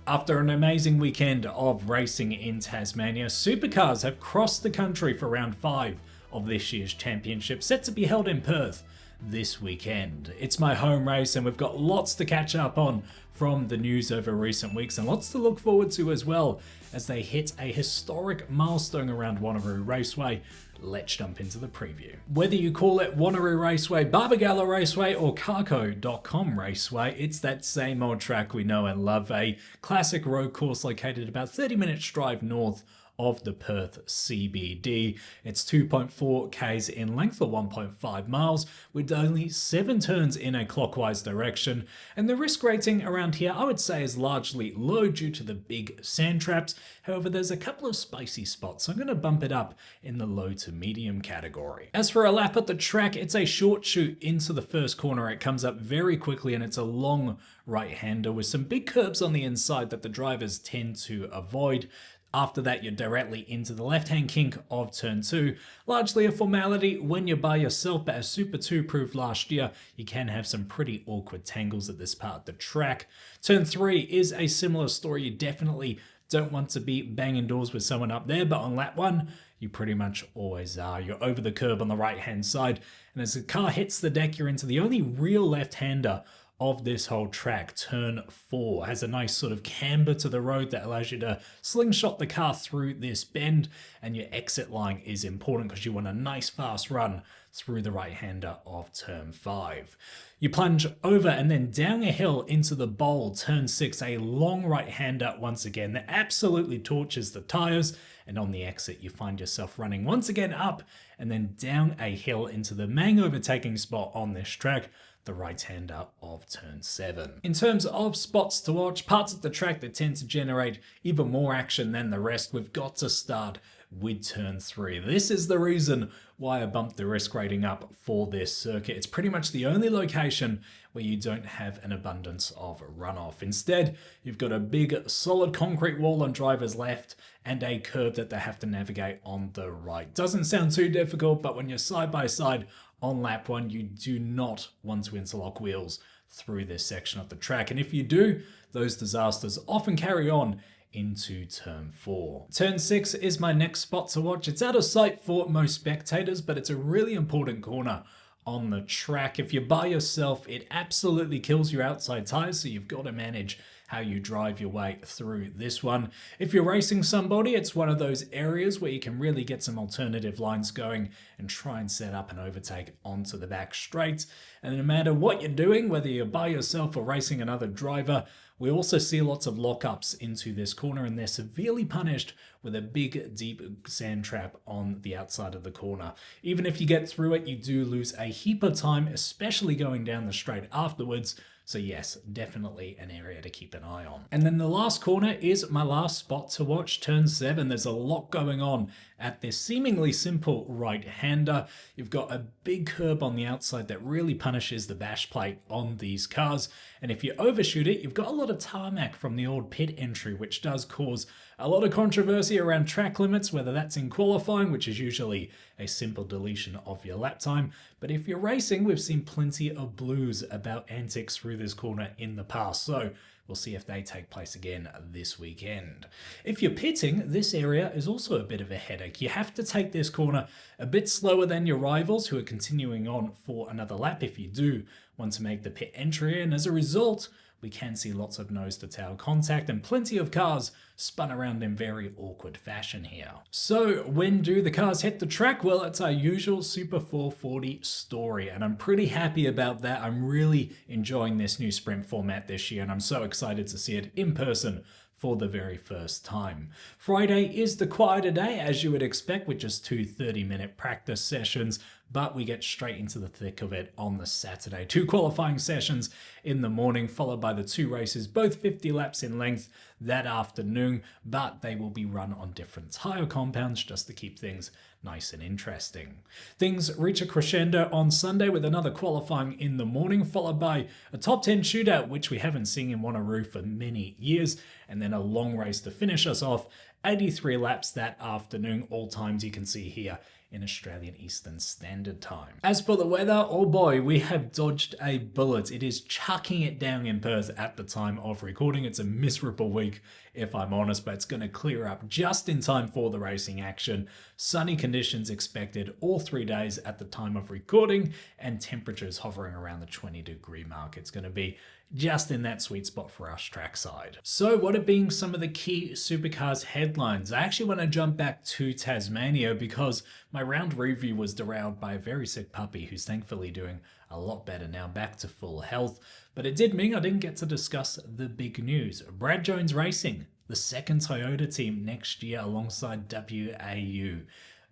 After an amazing weekend of racing in Tasmania, Supercars have crossed the country for round 5 of this year's championship, set to be held in Perth this weekend. It's my home race and we've got lots to catch up on from the news over recent weeks and lots to look forward to as well as they hit a historic milestone around Wanneroo Raceway. Let's jump into the preview. Whether you call it Wanneroo Raceway, Barbagallo Raceway or Carco.com Raceway, it's that same old track we know and love, a classic road course located about 30 minutes drive north of the Perth CBD. It's 2.4 k's in length or 1.5 miles with only 7 turns in a clockwise direction, and the risk rating around here I would say is largely low due to the big sand traps. However, there's a couple of spicy spots, so I'm going to bump it up in the low to medium category. As for a lap at the track, it's a short shoot into the first corner. It comes up very quickly and it's a long right-hander with some big curbs on the inside that the drivers tend to avoid. After that, you're directly into the left-hand kink of turn 2. Largely a formality when you're by yourself, but as Super 2 proved last year, you can have some pretty awkward tangles at this part of the track. Turn 3 is a similar story. You definitely don't want to be banging doors with someone up there, but on lap 1, you pretty much always are. You're over the curb on the right-hand side, and as the car hits the deck, you're into the only real left-hander of this whole track. Turn 4 has a nice sort of camber to the road that allows you to slingshot the car through this bend, and your exit line is important because you want a nice fast run through the right-hander of turn 5. You plunge over and then down a hill into the bowl, turn 6, a long right-hander once again that absolutely torches the tires, and on the exit you find yourself running once again up and then down a hill into the main overtaking spot on this track, the right-hander of turn 7. In terms of spots to watch, parts of the track that tend to generate even more action than the rest, we've got to start with turn 3. This is the reason why I bumped the risk rating up for this circuit. It's pretty much the only location where you don't have an abundance of runoff. Instead, you've got a big solid concrete wall on driver's left and a curb that they have to navigate on the right. Doesn't sound too difficult, but when you're side by side on lap 1, you do not want to interlock wheels through this section of the track. And if you do, those disasters often carry on into turn 4. Turn 6 is my next spot to watch. It's out of sight for most spectators, but it's a really important corner on the track. If you're by yourself, it absolutely kills your outside tires, so you've got to manage how you drive your way through this one. If you're racing somebody, it's one of those areas where you can really get some alternative lines going and try and set up an overtake onto the back straight. And no matter what you're doing, whether you're by yourself or racing another driver, we also see lots of lockups into this corner, and they're severely punished with a big, deep sand trap on the outside of the corner. Even if you get through it, you do lose a heap of time, especially going down the straight afterwards. So yes, definitely an area to keep an eye on. And then the last corner is my last spot to watch, turn 7. There's a lot going on at this seemingly simple right-hander. You've got a big curb on the outside that really punishes the bash plate on these cars. And if you overshoot it, you've got a lot of tarmac from the old pit entry, which does cause a lot of controversy around track limits, whether that's in qualifying, which is usually a simple deletion of your lap time. But if you're racing, we've seen plenty of blues about antics through this corner in the past. So we'll see if they take place again this weekend. If you're pitting, this area is also a bit of a headache. You have to take this corner a bit slower than your rivals who are continuing on for another lap if you do want to make the pit entry, and as a result, we can see lots of nose-to-tail contact and plenty of cars spun around in very awkward fashion here. So when do the cars hit the track? Well, it's our usual Super 440 story, and I'm pretty happy about that. I'm really enjoying this new sprint format this year, and I'm so excited to see it in person for the very first time. Friday is the quieter day, as you would expect, with just 2 30-minute practice sessions, but we get straight into the thick of it on the Saturday. 2 qualifying sessions in the morning, followed by the 2 races, both 50 laps in length that afternoon, but they will be run on different tire compounds just to keep things nice and interesting. Things reach a crescendo on Sunday with another qualifying in the morning, followed by a top 10 shootout, which we haven't seen in Wanneroo for many years, and then a long race to finish us off. 83 laps that afternoon, all times you can see here in Australian Eastern Standard Time. As for the weather, oh boy, we have dodged a bullet. It is chucking it down in Perth at the time of recording. It's a miserable week, if I'm honest, but it's going to clear up just in time for the racing action. Sunny conditions expected all 3 days at the time of recording, and temperatures hovering around the 20-degree mark. It's going to be just in that sweet spot for us trackside. So what are being some of the key Supercars headlines? I actually want to jump back to Tasmania because my round review was derailed by a very sick puppy who's thankfully doing a lot better now, back to full health. But it did mean I didn't get to discuss the big news. Brad Jones Racing, the second Toyota team next year alongside WAU.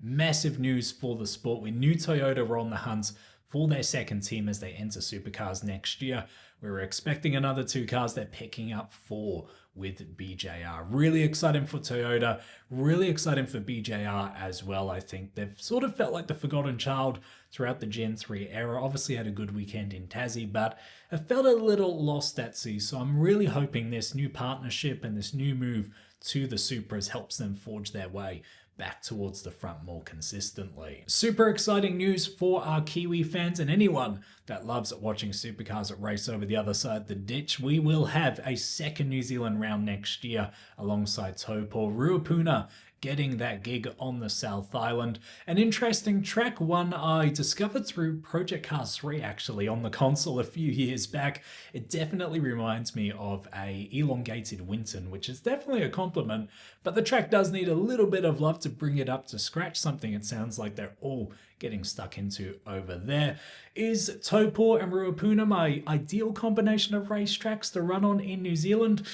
Massive news for the sport. We knew Toyota were on the hunt for their second team as they enter Supercars next year. We were expecting another 2 cars. They're picking up 4 with BJR. Really exciting for Toyota, really exciting for BJR as well. I think they've sort of felt like the forgotten child throughout the Gen 3 era. Obviously had a good weekend in Tassie, but have felt a little lost at sea. So I'm really hoping this new partnership and this new move to the Supras helps them forge their way back towards the front more consistently. Super exciting news for our Kiwi fans and anyone that loves watching Supercars race over the other side of the ditch. We will have a second New Zealand round next year alongside Taupo. Ruapuna getting that gig on the South Island. An interesting track, one I discovered through Project Cars 3 actually on the console a few years back. It definitely reminds me of a elongated Winton, which is definitely a compliment, but the track does need a little bit of love to bring it up to scratch, something it sounds like they're all getting stuck into over there. Is Taupo and Ruapuna my ideal combination of racetracks to run on in New Zealand?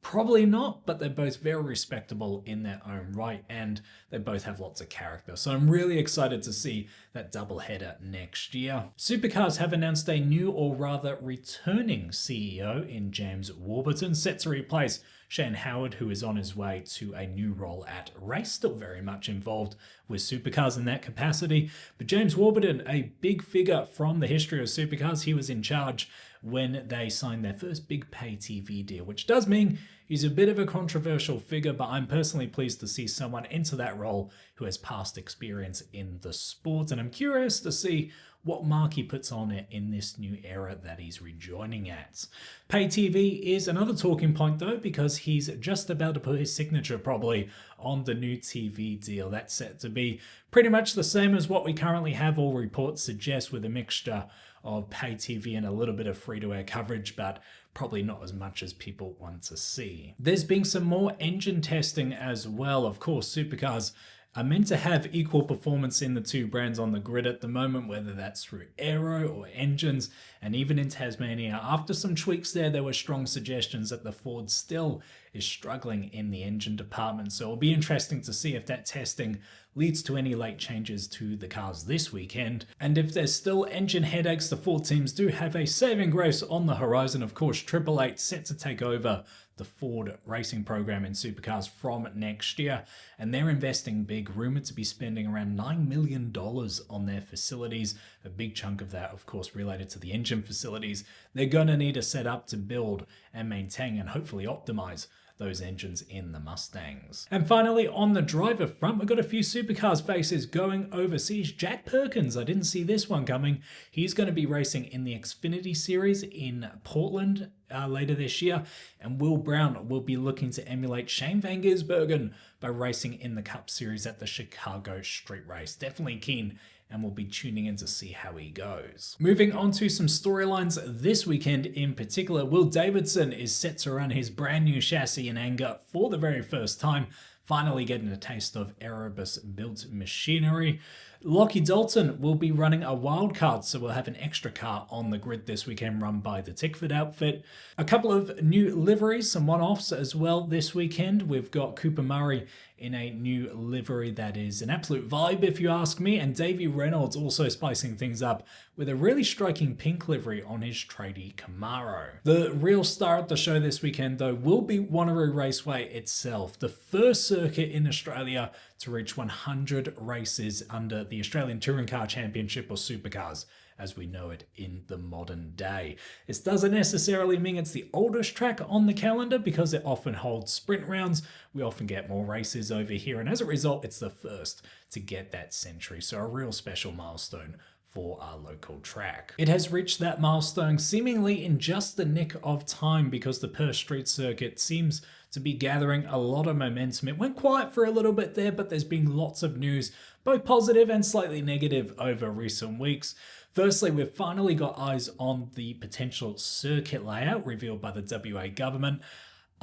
Probably not, but they're both very respectable in their own right, and they both have lots of character. So I'm really excited to see that doubleheader next year. Supercars have announced a new, or rather returning CEO in James Warburton, set to replace Shane Howard, who is on his way to a new role at Race, still very much involved with Supercars in that capacity. But James Warburton, a big figure from the history of Supercars, he was in charge when they signed their first big pay TV deal, which does mean he's a bit of a controversial figure, but I'm personally pleased to see someone into that role who has past experience in the sport, and I'm curious to see what mark he puts on it in this new era that he's rejoining at. Pay TV is another talking point though, because he's just about to put his signature probably on the new TV deal. That's set to be pretty much the same as what we currently have, all reports suggest, with a mixture of pay TV and a little bit of free-to-air coverage, but probably not as much as people want to see. There's been some more engine testing as well. Of course, Supercars are meant to have equal performance in the two brands on the grid at the moment, whether that's through aero or engines. And even in Tasmania, after some tweaks there were strong suggestions that the Ford still is struggling in the engine department. So it'll be interesting to see if that testing leads to any late changes to the cars this weekend. And if there's still engine headaches, the Ford teams do have a saving grace on the horizon. Of course, 888 set to take over the Ford racing program in Supercars from next year, and they're investing big, rumored to be spending around $9 million on their facilities. A big chunk of that, of course, related to the engine facilities. They're going to need a setup to build and maintain and hopefully optimize those engines in the Mustangs. And finally, on the driver front, we've got a few Supercars faces going overseas. Jack Perkins, I didn't see this one coming. He's going to be racing in the Xfinity Series in Portland later this year, and Will Brown will be looking to emulate Shane Van Gisbergen by racing in the Cup Series at the Chicago Street Race. Definitely keen, and we'll be tuning in to see how he goes. Moving on to some storylines this weekend in particular, Will Davidson is set to run his brand new chassis in anger for the very first time, finally getting a taste of Erebus built machinery. Lockie Dalton will be running a wildcard, so we'll have an extra car on the grid this weekend run by the Tickford outfit. A couple of new liveries, some one-offs as well this weekend. We've got Cooper Murray in a new livery that is an absolute vibe if you ask me, and Davey Reynolds also spicing things up with a really striking pink livery on his tradie Camaro. The real star at the show this weekend though will be Wanneroo Raceway itself, the first circuit in Australia to reach 100 races under the Australian Touring Car Championship or Supercars as we know it in the modern day. This doesn't necessarily mean it's the oldest track on the calendar because it often holds sprint rounds. We often get more races over here, and as a result, it's the first to get that century. So a real special milestone for our local track. It has reached that milestone seemingly in just the nick of time because the Perth Street Circuit seems to be gathering a lot of momentum. It went quiet for a little bit there, but there's been lots of news, both positive and slightly negative over recent weeks. Firstly, we've finally got eyes on the potential circuit layout revealed by the WA government.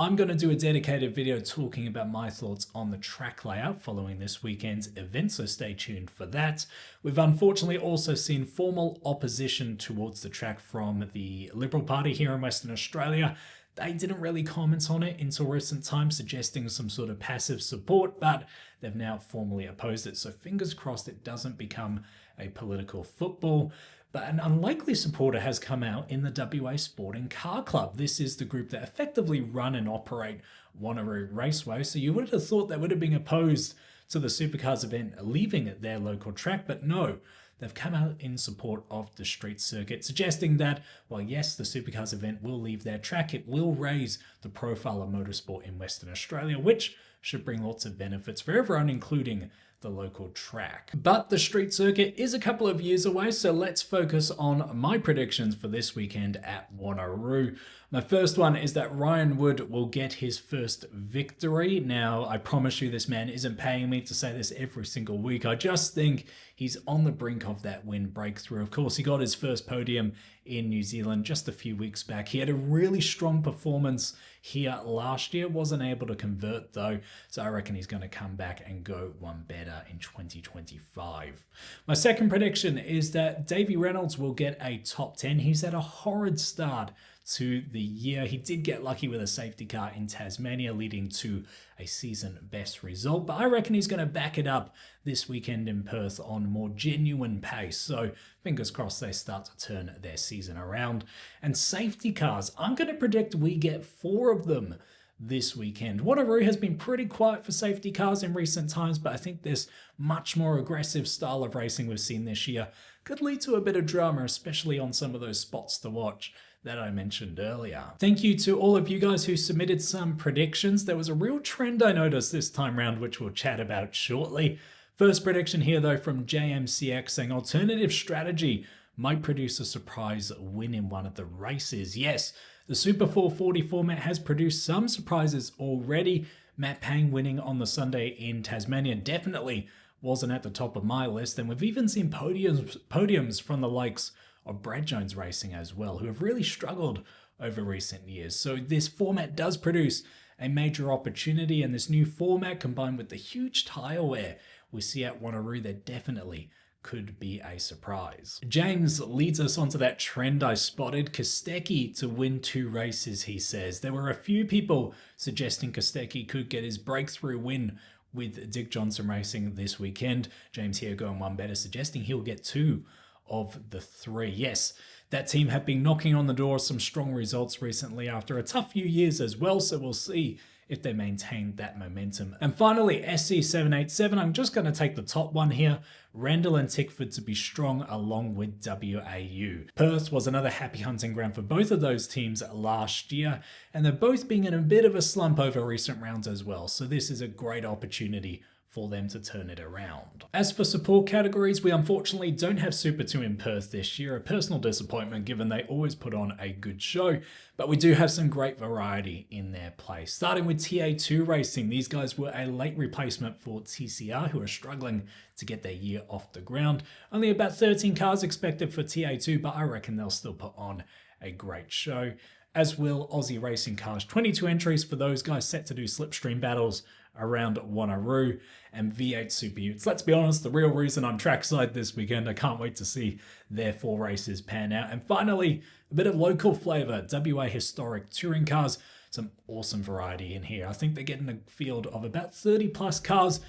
I'm going to do a dedicated video talking about my thoughts on the track layout following this weekend's event, so stay tuned for that. We've unfortunately also seen formal opposition towards the track from the Liberal Party here in Western Australia. They didn't really comment on it until recent times, suggesting some sort of passive support, but they've now formally opposed it. So fingers crossed it doesn't become a political football. But an unlikely supporter has come out in the WA Sporting Car Club. This is the group that effectively run and operate Wanneroo Raceway. So you would have thought they would have been opposed to the Supercars event leaving their local track, but no. They've come out in support of the street circuit, suggesting that, while yes, the Supercars event will leave their track, it will raise the profile of motorsport in Western Australia, which should bring lots of benefits for everyone, including the local track. But the street circuit is a couple of years away, so let's focus on my predictions for this weekend at Wanneroo. My first one is that Ryan Wood will get his first victory. Now, I promise you this man isn't paying me to say this every single week. I just think he's on the brink of that win breakthrough. Of course, he got his first podium in New Zealand just a few weeks back. He had a really strong performance here last year, wasn't able to convert though, so I reckon he's going to come back and go one better in 2025. My second prediction is that Davey Reynolds will get a top 10. He's had a horrid start to the year. He did get lucky with a safety car in Tasmania, leading to a season best result, but I reckon he's going to back it up this weekend in Perth on more genuine pace. So fingers crossed they start to turn their season around. And safety cars, I'm going to predict we get 4 of them this weekend. Wanneroo has been pretty quiet for safety cars in recent times, but I think this much more aggressive style of racing we've seen this year could lead to a bit of drama, especially on some of those spots to watch that I mentioned earlier. Thank you to all of you guys who submitted some predictions. There was a real trend I noticed this time round, which we'll chat about shortly. First prediction here though from JMCX saying alternative strategy might produce a surprise win in one of the races. Yes, the Super 440 format has produced some surprises already. Matt Payne winning on the Sunday in Tasmania definitely wasn't at the top of my list, and we've even seen podiums from the likes of Brad Jones Racing as well, who have really struggled over recent years. So this format does produce a major opportunity, and this new format combined with the huge tyre wear we see at Wanneroo, there definitely could be a surprise. James leads us onto that trend I spotted, Kostecki to win 2 races, he says. There were a few people suggesting Kostecki could get his breakthrough win with Dick Johnson Racing this weekend. James here going one better, suggesting he'll get 2 of the 3. Yes, that team have been knocking on the door of some strong results recently after a tough few years as well, so we'll see if they maintain that momentum. And finally, SC787, I'm just going to take the top one here. Randall and Tickford to be strong along with WAU. Perth was another happy hunting ground for both of those teams last year, and they're both being in a bit of a slump over recent rounds as well, so this is a great opportunity for them to turn it around. As for support categories, we unfortunately don't have Super 2 in Perth this year, a personal disappointment given they always put on a good show, but we do have some great variety in their place. Starting with TA2 Racing, these guys were a late replacement for TCR, who are struggling to get their year off the ground. Only about 13 cars expected for TA2, but I reckon they'll still put on a great show. As will Aussie Racing Cars, 22 entries for those guys set to do slipstream battles around Wanneroo, and V8 Super Utes. Let's be honest, the real reason I'm trackside this weekend. I can't wait to see their 4 races pan out. And finally, a bit of local flavour, WA Historic Touring Cars. Some awesome variety in here. I think they're getting a field of about 30 plus cars.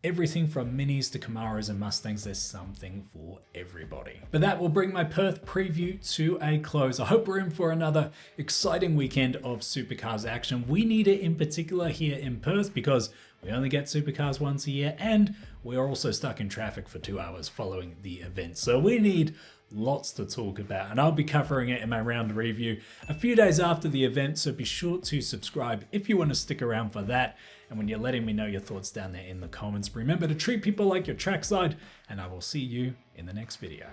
Everything from Minis to Camaros and Mustangs, there's something for everybody. But that will bring my Perth preview to a close. I hope we're in for another exciting weekend of Supercars action. We need it in particular here in Perth because we only get Supercars once a year, and we are also stuck in traffic for 2 hours following the event. So we need lots to talk about, and I'll be covering it in my round review a few days after the event, so be sure to subscribe if you want to stick around for that. And when you're letting me know your thoughts down there in the comments, remember to treat people like your trackside, and I will see you in the next video.